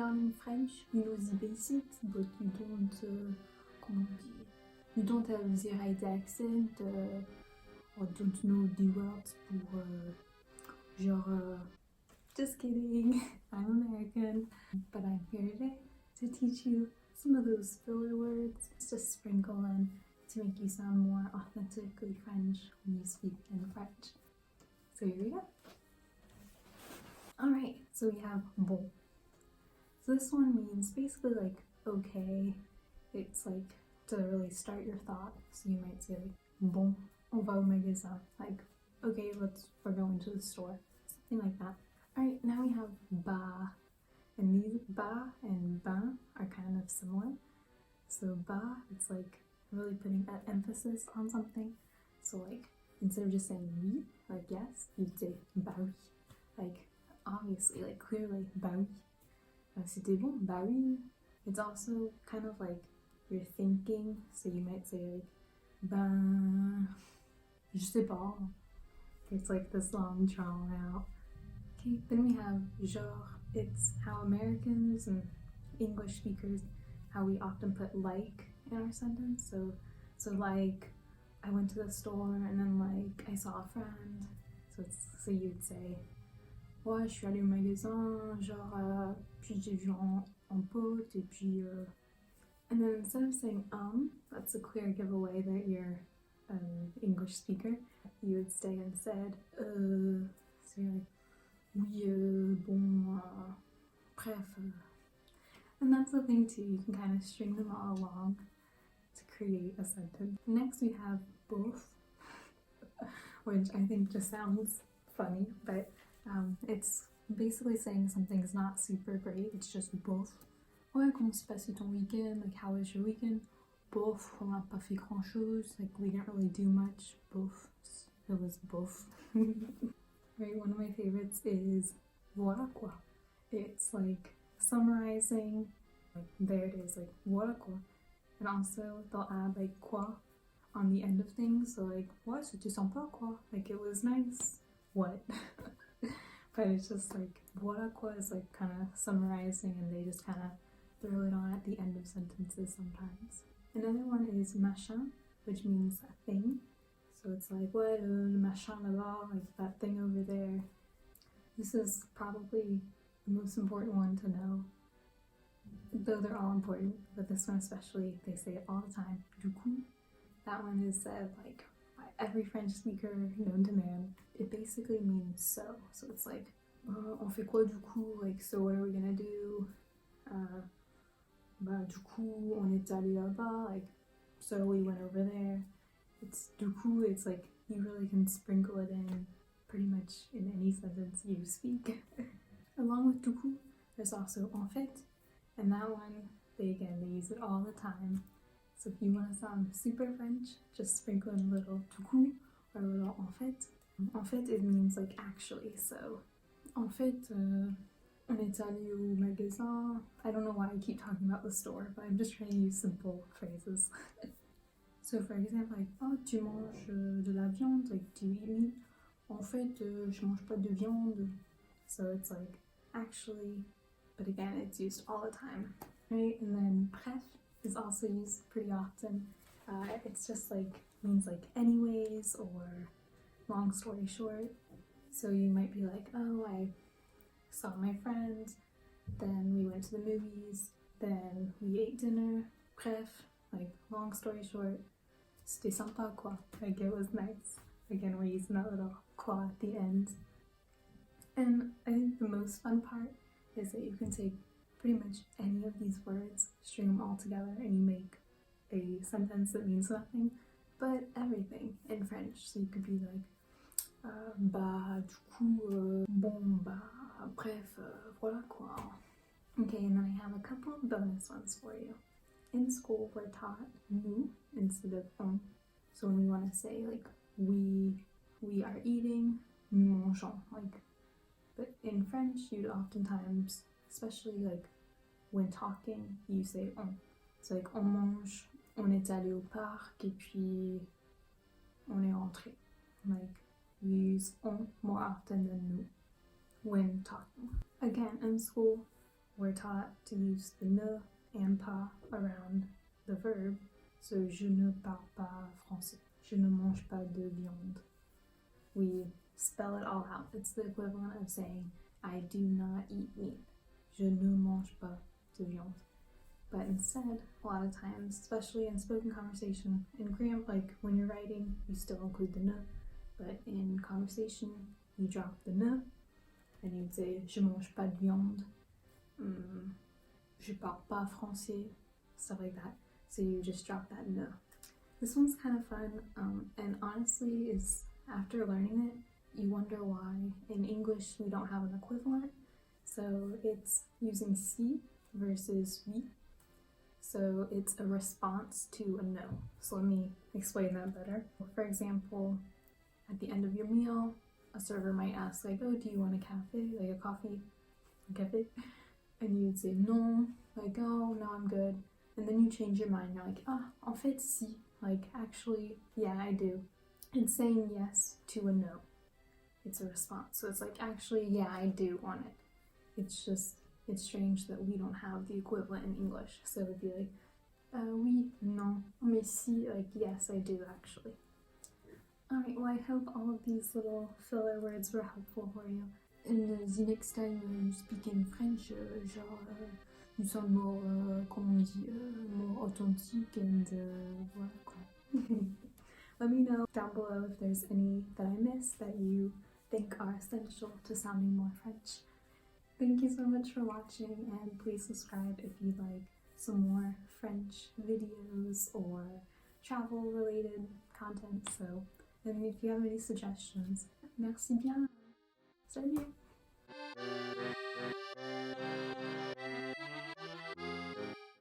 learning French, you know the basics, but you don't, comment on dit, you don't have the right accent, or don't know the words pour, genre, just kidding, I'm American, but I'm here today to teach you some of those filler words, just to sprinkle in to make you sound more authentically French when you speak in French. So here we go. Alright, so we have bon. So this one means basically like okay. It's like to really start your thought. So you might say like bon, on va au magasin. Like okay, we're going to the store. Something like that. Alright, now we have ba. And these ba and ben are kind of similar. So ba, it's like really putting an emphasis on something. So like instead of just saying oui, like yes, you'd say bah oui. Like obviously, like clearly, bah oui. C'était bon, bah oui. It's also kind of like you're thinking, so you might say like, ben, je sais pas. It's like this long drawn out. Okay, then we have genre. It's how Americans and English speakers, how we often put like in our sentence. So like, I went to the store and then like, I saw a friend. So you'd say, ouais, je suis allée au magasin, genre, puis j'ai vu un pote, et puis, And then instead of saying that's a clear giveaway that you're an English speaker. You would say instead, so you're like, oui, bon, bref. And that's the thing too, you can kind of string them all along to create a sentence. Next we have both, which I think just sounds funny, but it's basically saying something's not super great, it's just bof. Ouais, comment s'est passé ton weekend? Like, how was your weekend? Bof, on n'a pas fait grand chose. Like, we didn't really do much. Bof. It was bof. Right, one of my favorites is voilà, quoi. It's like summarizing. Like, there it is, like, voilà, quoi. And also, they'll add, like, quoi on the end of things. So, like, ouais, c'était sympa, quoi. Like, it was nice. What? But it's just like, voilà quoi is like kind of summarizing, and they just kind of throw it on at the end of sentences sometimes. Another one is machin, which means a thing. So it's like, ouais, le machin là-bas, like that thing over there. This is probably the most important one to know. Though they're all important, but this one especially, they say it all the time. Du coup, that one is said like every French speaker known to man. It basically means so. So it's like, on fait quoi du coup? Like, so what are we gonna do? Bah, du coup, on est allé là-bas. Like, so we went over there. It's du coup, it's like you really can sprinkle it in pretty much in any sentence you speak. Along with du coup, there's also en fait, and that one, they use it all the time. So if you want to sound super French, just sprinkle in a little du coup or a little en fait. En fait, it means like actually. So, en fait, on est allé au magasin. I don't know why I keep talking about the store, but I'm just trying to use simple phrases. So for example, like, oh, tu manges de la viande, like, do you eat meat? En fait, je mange pas de viande. So it's like actually, but again, it's used all the time, right? And then bref is also used pretty often. It's just like, means like anyways, or long story short. So you might be like, oh, I saw my friend, then we went to the movies, then we ate dinner. Bref, like long story short, c'était sympa quoi. Like it was nice. Again, we're using that little quoi at the end. And I think the most fun part is that you can take pretty much any of these words, string them all together, and you make a sentence that means nothing but everything in French. So you could be like, bah, du coup, bon, bah, bref, voilà quoi. Okay, and then I have a couple of bonus ones for you. In school, we're taught nous instead of on. So when we want to say like we are eating, nous mangeons. Like, but in French, you'd oftentimes, especially like when talking, you say on. So like on mange, on est allé au parc, et puis on est rentré. Like, we use on more often than nous when talking. Again, in school, we're taught to use the ne and pas around the verb. So, je ne parle pas français. Je ne mange pas de viande. We spell it all out. It's the equivalent of saying, I do not eat meat. Je ne mange pas de viande. But instead, a lot of times, especially in spoken conversation, in Korean, like when you're writing, you still include the ne, but in conversation, you drop the ne, and you'd say, je mange pas de viande, je parle pas français, stuff like that. So you just drop that ne. This one's kind of fun, and honestly, is after learning it, you wonder why in English we don't have an equivalent. So it's using si versus oui. So it's a response to a no. So let me explain that better. For example, at the end of your meal, a server might ask like, oh, do you want a cafe, like a coffee, a cafe? And you'd say non, like, oh, no, I'm good. And then you change your mind, you're like, ah, en fait, si, like, actually, yeah, I do. It's saying yes to a no. It's a response. So it's like, actually, yeah, I do want it. It's strange that we don't have the equivalent in English. So it would be like, oui, non, mais si, like, yes, I do, actually. Alright, well, I hope all of these little filler words were helpful for you. And the next time you speak in French, you sound more, comment on dit, more authentique and voilà, quoi. Let me know down below if there's any that I missed that you think are essential to sounding more French. Thank you so much for watching, and please subscribe if you'd like some more French videos or travel related content. So, and if you have any suggestions, merci bien. Salut!